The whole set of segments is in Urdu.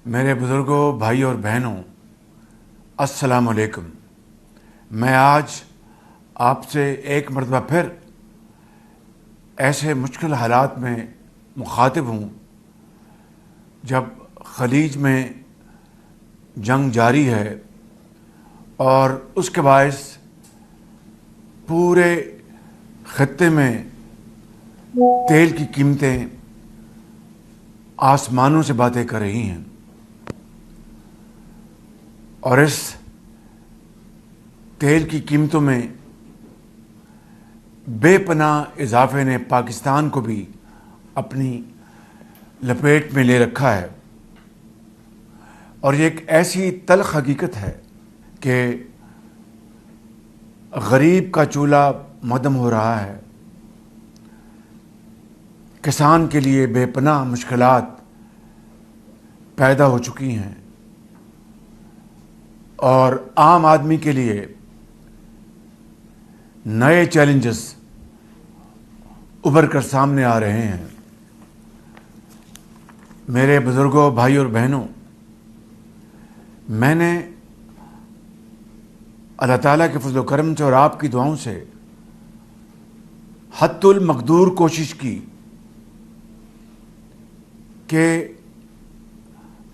میرے بزرگوں، بھائی اور بہنوں، السلام علیکم۔ میں آج آپ سے ایک مرتبہ پھر ایسے مشکل حالات میں مخاطب ہوں جب خلیج میں جنگ جاری ہے اور اس کے باعث پورے خطے میں تیل کی قیمتیں آسمانوں سے باتیں کر رہی ہیں، اور اس تیل کی قیمتوں میں بے پناہ اضافے نے پاکستان کو بھی اپنی لپیٹ میں لے رکھا ہے۔ اور یہ ایک ایسی تلخ حقیقت ہے کہ غریب کا چولہا مدھم ہو رہا ہے، کسان کے لیے بے پناہ مشکلات پیدا ہو چکی ہیں، اور عام آدمی کے لیے نئے چیلنجز ابھر کر سامنے آ رہے ہیں۔ میرے بزرگوں، بھائی اور بہنوں، میں نے اللہ تعالیٰ کے فضل و کرم سے اور آپ کی دعاؤں سے حد المقدور کوشش کی کہ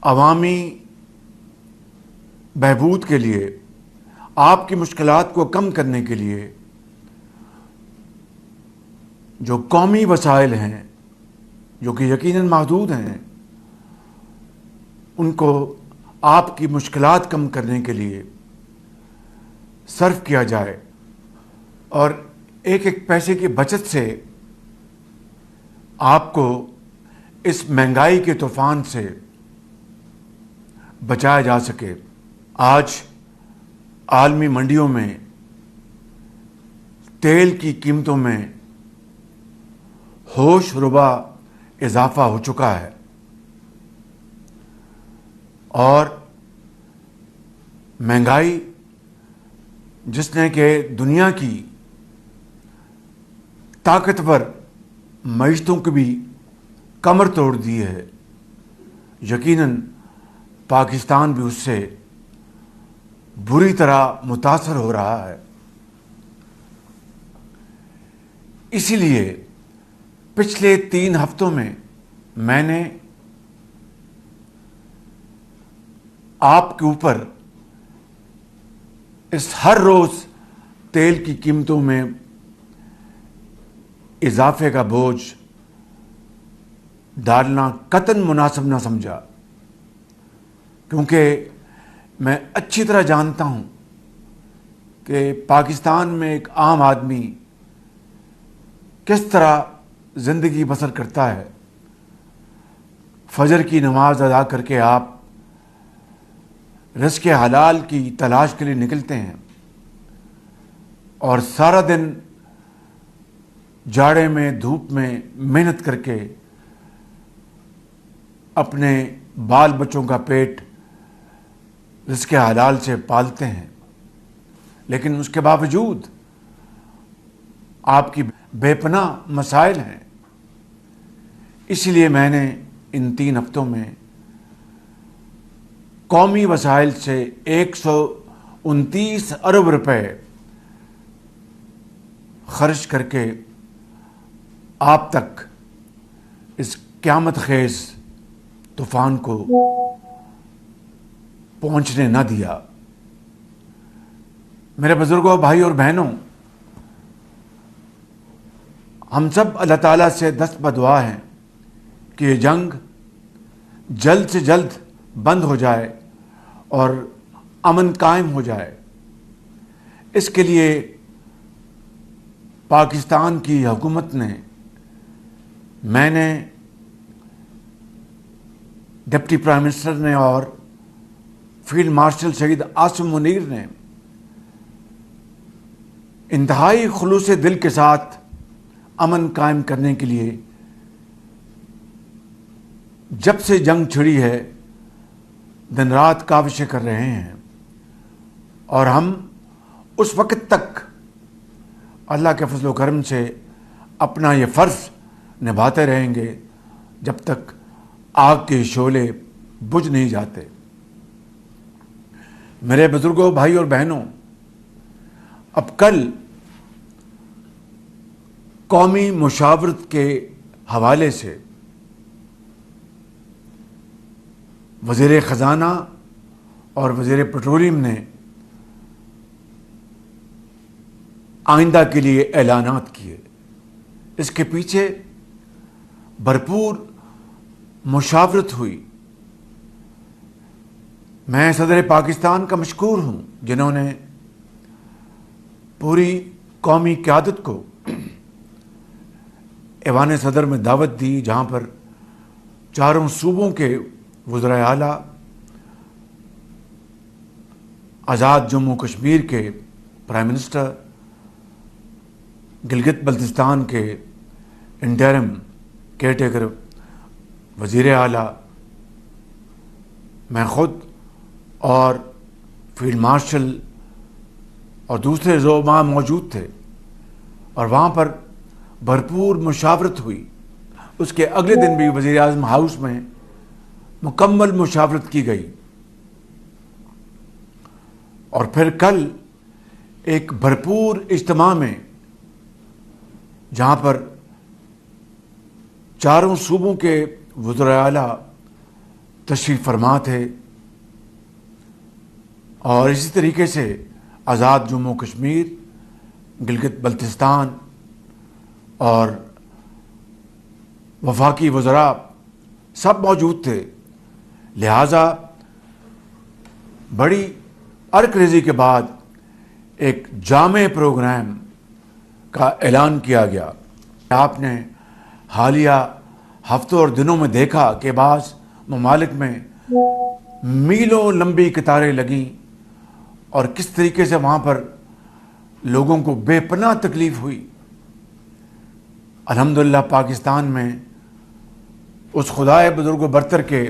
عوامی بہبود کے لیے، آپ کی مشکلات کو کم کرنے کے لیے جو قومی وسائل ہیں، جو کہ یقیناً محدود ہیں، ان کو آپ کی مشکلات کم کرنے کے لیے صرف کیا جائے، اور ایک ایک پیسے کی بچت سے آپ کو اس مہنگائی کے طوفان سے بچایا جا سکے۔ آج عالمی منڈیوں میں تیل کی قیمتوں میں ہوش ربا اضافہ ہو چکا ہے، اور مہنگائی جس نے کہ دنیا کی طاقتور معیشتوں کی بھی کمر توڑ دی ہے، یقیناً پاکستان بھی اس سے بری طرح متاثر ہو رہا ہے۔ اسی لیے پچھلے 3 ہفتوں میں نے آپ کے اوپر اس ہر روز تیل کی قیمتوں میں اضافے کا بوجھ ڈالنا قطعاً مناسب نہ سمجھا، کیونکہ میں اچھی طرح جانتا ہوں کہ پاکستان میں ایک عام آدمی کس طرح زندگی بسر کرتا ہے۔ فجر کی نماز ادا کر کے آپ رزق حلال کی تلاش کے لیے نکلتے ہیں، اور سارا دن جاڑے میں، دھوپ میں محنت کر کے اپنے بال بچوں کا پیٹ رزق حلال سے پالتے ہیں، لیکن اس کے باوجود آپ کی بے پناہ مسائل ہیں۔ اسی لیے میں نے ان 3 ہفتوں میں قومی وسائل سے 129 ارب روپے خرچ کر کے آپ تک اس قیامت خیز طوفان کو پہنچنے نہ دیا۔ میرے بزرگوں، بھائی اور بہنوں، ہم سب اللہ تعالیٰ سے دست بدعا ہیں کہ یہ جنگ جلد سے جلد بند ہو جائے اور امن قائم ہو جائے۔ اس کے لیے پاکستان کی حکومت نے، میں نے، ڈپٹی پرائم منسٹر نے اور فیلڈ مارشل شہید عاصم منیر نے انتہائی خلوص دل کے ساتھ امن قائم کرنے کے لیے جب سے جنگ چھڑی ہے دن رات کاوشیں کر رہے ہیں، اور ہم اس وقت تک اللہ کے فضل و کرم سے اپنا یہ فرض نبھاتے رہیں گے جب تک آگ کے شعلے بجھ نہیں جاتے۔ میرے بزرگوں، بھائی اور بہنوں، اب کل قومی مشاورت کے حوالے سے وزیر خزانہ اور وزیر پیٹرولیم نے آئندہ کے لیے اعلانات کیے۔ اس کے پیچھے بھرپور مشاورت ہوئی۔ میں صدر پاکستان کا مشکور ہوں جنہوں نے پوری قومی قیادت کو ایوان صدر میں دعوت دی، جہاں پر چاروں صوبوں کے وزرائے اعلیٰ، آزاد جموں کشمیر کے پرائم منسٹر، گلگت بلتستان کے انٹرم کیئر ٹیکر وزیر اعلیٰ، میں خود اور فیلڈ مارشل اور دوسرے زعماء موجود تھے، اور وہاں پر بھرپور مشاورت ہوئی۔ اس کے اگلے دن بھی وزیر اعظم ہاؤس میں مکمل مشاورت کی گئی، اور پھر کل ایک بھرپور اجتماع میں جہاں پر چاروں صوبوں کے وزرائے اعلیٰ تشریف فرما تھے، اور اسی طریقے سے آزاد جموں کشمیر، گلگت بلتستان اور وفاقی وزراء سب موجود تھے۔ لہٰذا بڑی عرق ریزی کے بعد ایک جامع پروگرام کا اعلان کیا گیا۔ آپ نے حالیہ ہفتوں اور دنوں میں دیکھا کہ بعض ممالک میں میلوں لمبی قطاریں لگیں، اور کس طریقے سے وہاں پر لوگوں کو بے پناہ تکلیف ہوئی۔ الحمدللہ پاکستان میں اس خدائے بزرگ و برتر کے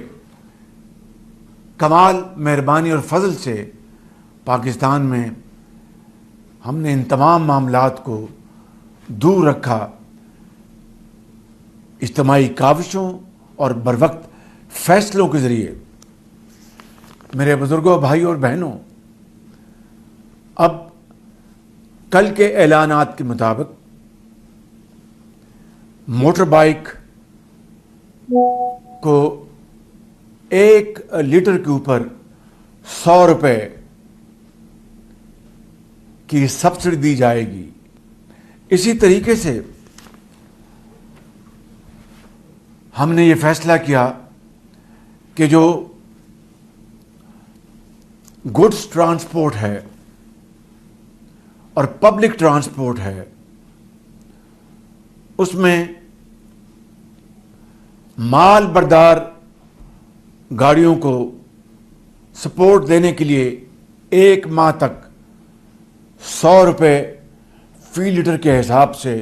کمال مہربانی اور فضل سے پاکستان میں ہم نے ان تمام معاملات کو دور رکھا، اجتماعی کاوشوں اور بروقت فیصلوں کے ذریعے۔ میرے بزرگوں، بھائی اور بہنوں، اب کل کے اعلانات کے مطابق موٹر بائک کو 1 لیٹر کے اوپر 100 روپے کی سبسڈی دی جائے گی۔ اسی طریقے سے ہم نے یہ فیصلہ کیا کہ جو گڈس ٹرانسپورٹ ہے اور پبلک ٹرانسپورٹ ہے، اس میں مال بردار گاڑیوں کو سپورٹ دینے کے لیے 1 ماہ تک 100 روپے فی لیٹر کے حساب سے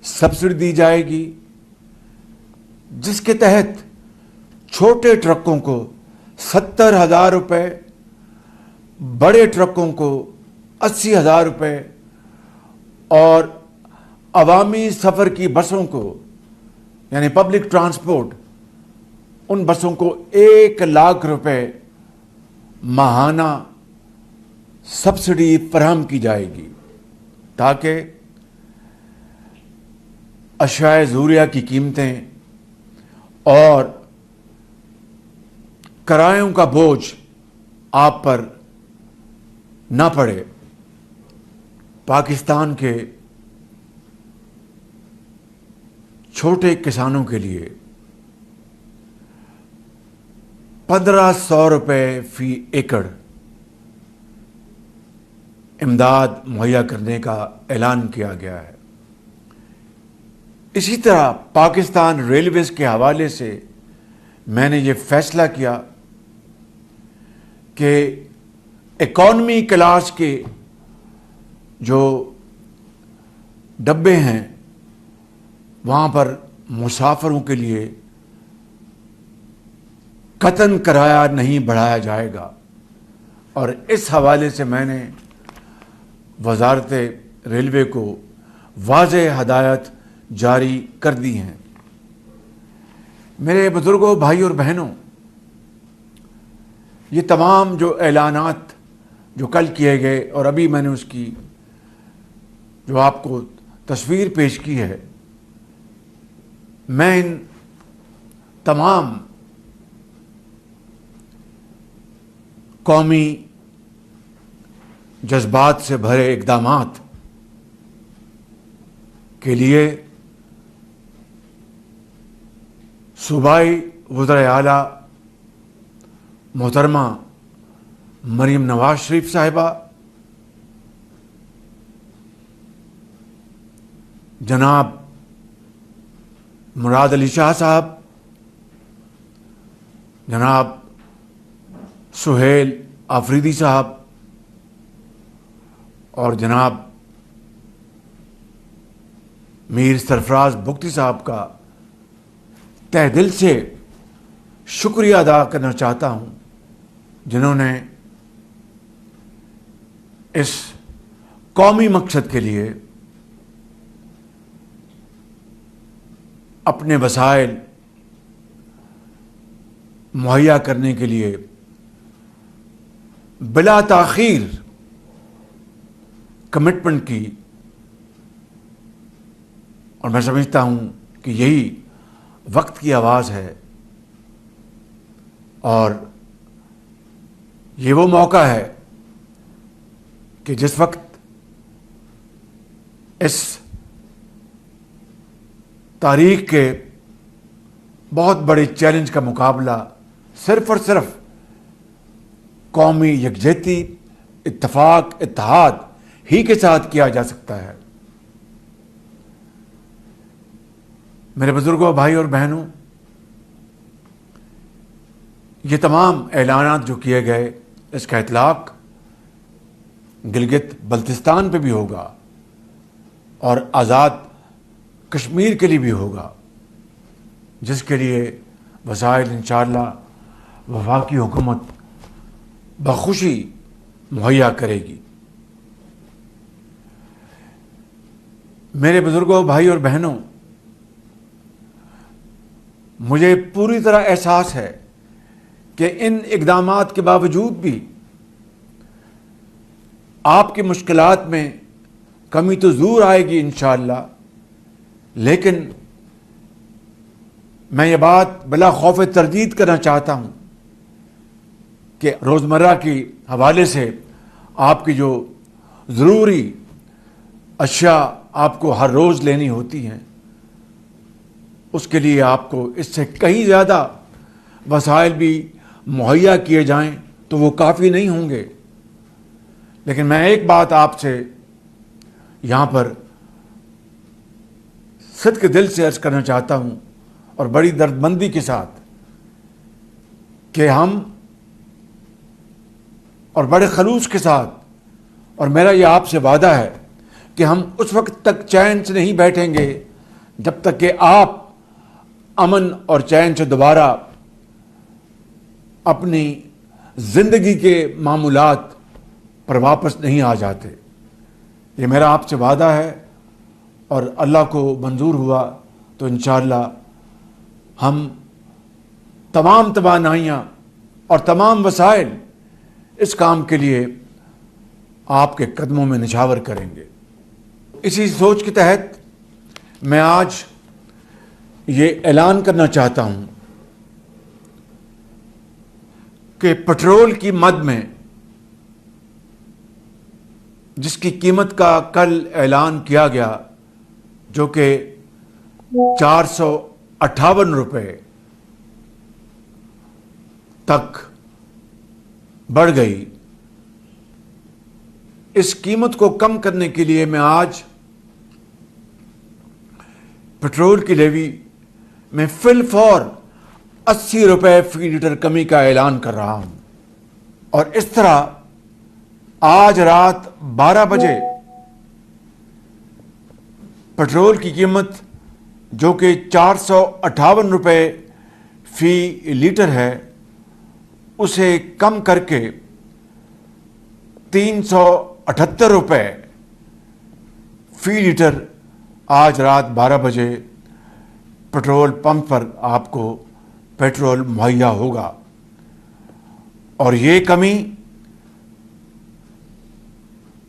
سبسڈی دی جائے گی، جس کے تحت چھوٹے ٹرکوں کو 70,000 روپے، بڑے ٹرکوں کو 80,000 روپے، اور عوامی سفر کی بسوں کو یعنی پبلک ٹرانسپورٹ، ان بسوں کو 1 لاکھ روپے ماہانہ سبسڈی فراہم کی جائے گی، تاکہ اشیاء ضروریہ کی قیمتیں اور کرایوں کا بوجھ آپ پر نہ پڑے۔ پاکستان کے چھوٹے کسانوں کے لیے 1,500 روپے فی ایکڑ امداد مہیا کرنے کا اعلان کیا گیا ہے۔ اسی طرح پاکستان ریلویز کے حوالے سے میں نے یہ فیصلہ کیا کہ اکانومی کلاس کے جو ڈبے ہیں وہاں پر مسافروں کے لیے قطعاً کرایہ نہیں بڑھایا جائے گا، اور اس حوالے سے میں نے وزارت ریلوے کو واضح ہدایت جاری کر دی ہیں۔ میرے بزرگوں، بھائی اور بہنوں، یہ تمام جو اعلانات جو کل کیے گئے اور ابھی میں نے اس کی جو آپ کو تصویر پیش کی ہے، میں ان تمام قومی جذبات سے بھرے اقدامات کے لیے صوبائی وزرائے اعلیٰ محترمہ مریم نواز شریف صاحبہ، جناب مراد علی شاہ صاحب، جناب سہیل آفریدی صاحب اور جناب میر سرفراز بگٹی صاحب کا تہ دل سے شکریہ ادا کرنا چاہتا ہوں، جنہوں نے اس قومی مقصد کے لیے اپنے وسائل مہیا کرنے کے لیے بلا تاخیر کمٹمنٹ کی، اور میں سمجھتا ہوں کہ یہی وقت کی آواز ہے اور یہ وہ موقع ہے کہ جس وقت اس تاریخ کے بہت بڑے چیلنج کا مقابلہ صرف اور صرف قومی یکجہتی، اتفاق، اتحاد ہی کے ساتھ کیا جا سکتا ہے۔ میرے بزرگوں، بھائی اور بہنوں، یہ تمام اعلانات جو کیے گئے، اس کا اطلاق گلگت بلتستان پہ بھی ہوگا اور آزاد کشمیر کے لیے بھی ہوگا، جس کے لیے وسائل انشاءاللہ وفاقی حکومت بخوشی مہیا کرے گی۔ میرے بزرگوں، بھائی اور بہنوں، مجھے پوری طرح احساس ہے کہ ان اقدامات کے باوجود بھی آپ کی مشکلات میں کمی تو ضرور آئے گی انشاءاللہ، لیکن میں یہ بات بلا خوف تردید کرنا چاہتا ہوں کہ روزمرہ کی حوالے سے آپ کی جو ضروری اشیاء آپ کو ہر روز لینی ہوتی ہیں، اس کے لیے آپ کو اس سے کہیں زیادہ وسائل بھی مہیا کیے جائیں تو وہ کافی نہیں ہوں گے۔ لیکن میں ایک بات آپ سے یہاں پر صدق دل سے عرض کرنا چاہتا ہوں اور بڑی دردمندی کے ساتھ کہ ہم اور بڑے خلوص کے ساتھ، اور میرا یہ آپ سے وعدہ ہے کہ ہم اس وقت تک چین سے نہیں بیٹھیں گے جب تک کہ آپ امن اور چین سے دوبارہ اپنی زندگی کے معمولات پر واپس نہیں آ جاتے۔ یہ میرا آپ سے وعدہ ہے، اور اللہ کو منظور ہوا تو انشاءاللہ ہم تمام توانائیاں اور تمام وسائل اس کام کے لیے آپ کے قدموں میں نچھاور کریں گے۔ اسی سوچ کے تحت میں آج یہ اعلان کرنا چاہتا ہوں کہ پٹرول کی مد میں جس کی قیمت کا کل اعلان کیا گیا، جو کہ 458 روپے تک بڑھ گئی، اس قیمت کو کم کرنے کے لیے میں آج پٹرول کی لیوی میں فی الفور 80 روپے فی لیٹر کمی کا اعلان کر رہا ہوں، اور اس طرح آج رات 12 بجے پٹرول کی قیمت جو کہ 458 روپے فی لیٹر ہے، اسے کم کر کے 378 روپے فی لیٹر آج رات 12 بجے پٹرول پمپ پر آپ کو پیٹرول مہیا ہوگا۔ اور یہ کمی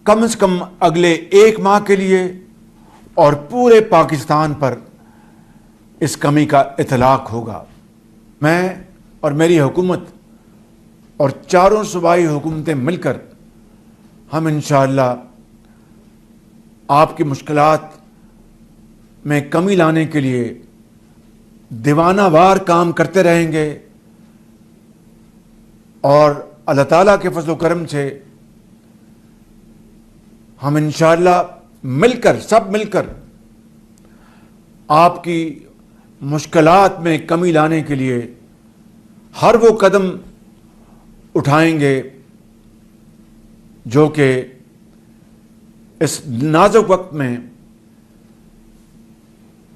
کم از کم اگلے 1 ماہ کے لیے اور پورے پاکستان پر اس کمی کا اطلاق ہوگا۔ میں اور میری حکومت اور چاروں صوبائی حکومتیں مل کر ہم انشاءاللہ آپ کی مشکلات میں کمی لانے کے لیے دیوانہ وار کام کرتے رہیں گے، اور اللہ تعالیٰ کے فضل و کرم سے ہم انشاءاللہ سب مل کر آپ کی مشکلات میں کمی لانے کے لیے ہر وہ قدم اٹھائیں گے جو کہ اس نازک وقت میں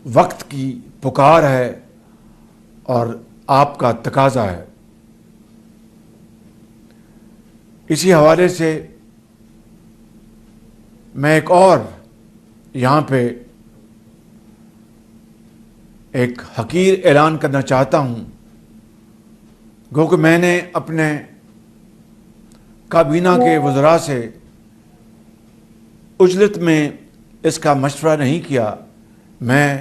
وقت کی پکار ہے اور آپ کا تقاضا ہے۔ اسی حوالے سے میں ایک اور یہاں پہ ایک حقیر اعلان کرنا چاہتا ہوں، گو کہ میں نے اپنے کابینہ کے وزراء سے اجلت میں اس کا مشورہ نہیں کیا۔ میں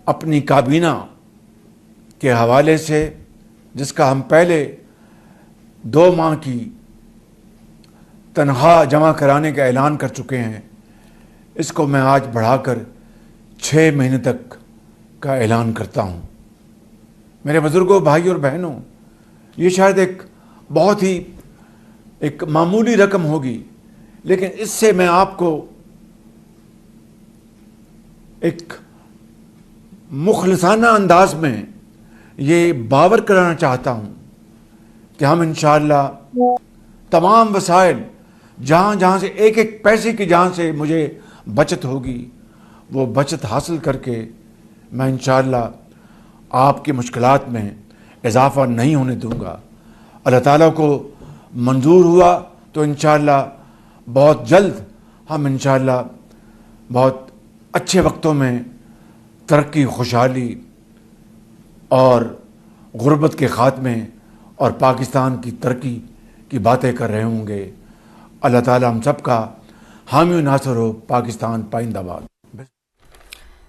اپنی کابینہ کے حوالے سے، جس کا ہم پہلے 2 ماہ کی تنخواہ جمع کرانے کا اعلان کر چکے ہیں، اس کو میں آج بڑھا کر 6 مہینے تک کا اعلان کرتا ہوں۔ میرے بزرگوں، بھائی اور بہنوں، یہ شاید بہت ہی ایک معمولی رقم ہوگی، لیکن اس سے میں آپ کو ایک مخلصانہ انداز میں یہ باور کرانا چاہتا ہوں کہ ہم انشاءاللہ تمام وسائل، جہاں سے ایک پیسے کی جہاں سے مجھے بچت ہوگی، وہ بچت حاصل کر کے میں انشاءاللہ آپ کی مشکلات میں اضافہ نہیں ہونے دوں گا۔ اللہ تعالیٰ کو منظور ہوا تو انشاءاللہ بہت جلد ہم انشاءاللہ بہت اچھے وقتوں میں ترقی، خوشحالی اور غربت کے خاتمے اور پاکستان کی ترقی کی باتیں کر رہے ہوں گے۔ اللہ تعالیٰ ہم سب کا حامی و ناصر ہو۔ پاکستان پائندہ باد۔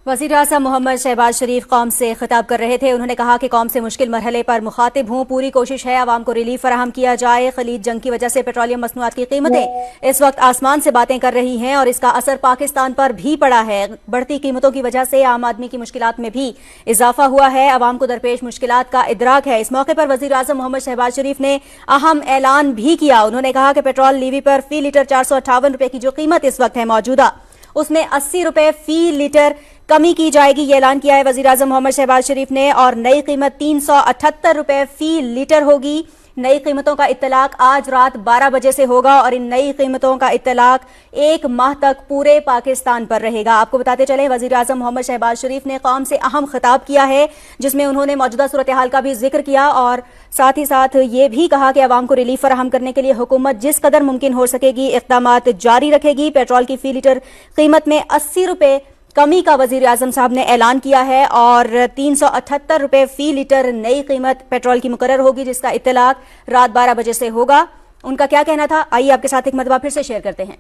وزیر اعظم محمد شہباز شریف قوم سے خطاب کر رہے تھے۔ انہوں نے کہا کہ قوم سے مشکل مرحلے پر مخاطب ہوں، پوری کوشش ہے عوام کو ریلیف فراہم کیا جائے۔ خلیج جنگ کی وجہ سے پیٹرولیم مصنوعات کی قیمتیں اس وقت آسمان سے باتیں کر رہی ہیں اور اس کا اثر پاکستان پر بھی پڑا ہے۔ بڑھتی قیمتوں کی وجہ سے عام آدمی کی مشکلات میں بھی اضافہ ہوا ہے، عوام کو درپیش مشکلات کا ادراک ہے۔ اس موقع پر وزیر اعظم محمد شہباز شریف نے اہم اعلان بھی کیا۔ انہوں نے کہا کہ پیٹرول لیوی پر فی لیٹر 458 روپے کی جو قیمت اس وقت ہے موجودہ، اس میں 80 روپے فی لیٹر کمی کی جائے گی۔ یہ اعلان کیا ہے وزیر اعظم محمد شہباز شریف نے، اور نئی قیمت 378 روپے فی لیٹر ہوگی۔ نئی قیمتوں کا اطلاق آج رات 12 بجے سے ہوگا اور ان نئی قیمتوں کا اطلاق 1 ماہ تک پورے پاکستان پر رہے گا۔ آپ کو بتاتے چلیں وزیر اعظم محمد شہباز شریف نے قوم سے اہم خطاب کیا ہے، جس میں انہوں نے موجودہ صورتحال کا بھی ذکر کیا اور ساتھ ہی ساتھ یہ بھی کہا کہ عوام کو ریلیف فراہم کرنے کے لیے حکومت جس قدر ممکن ہو سکے گی اقدامات جاری رکھے گی۔ پیٹرول کی فی لیٹر قیمت میں 80 روپے کمی کا وزیر اعظم صاحب نے اعلان کیا ہے اور 378 روپے فی لیٹر نئی قیمت پیٹرول کی مقرر ہوگی، جس کا اطلاق رات 12 بجے سے ہوگا۔ ان کا کیا کہنا تھا، آئیے آپ کے ساتھ ایک مرتبہ پھر سے شیئر کرتے ہیں۔